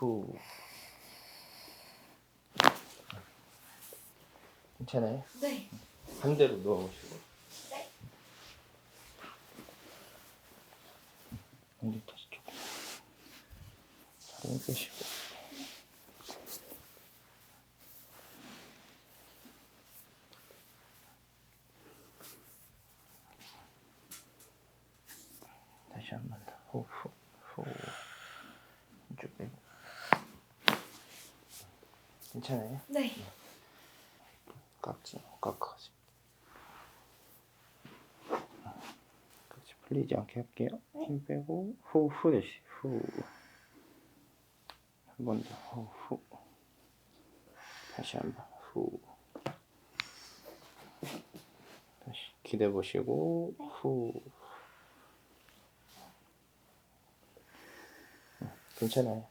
후. 괜찮아요? 네. 반대로 누워보시고. 네. 엉덩이 다시 조금. 잘 빼시고. 다시 한 번 더. 후. 이쪽 빼고. 괜찮아요? 네. 깎아가지. 같이 풀리지 않게 할게요. 힘 빼고, 후 다시, 후. 한 번 더, 후. 다시 한 번, 후. 다시 기대보시고, 후. 괜찮아요.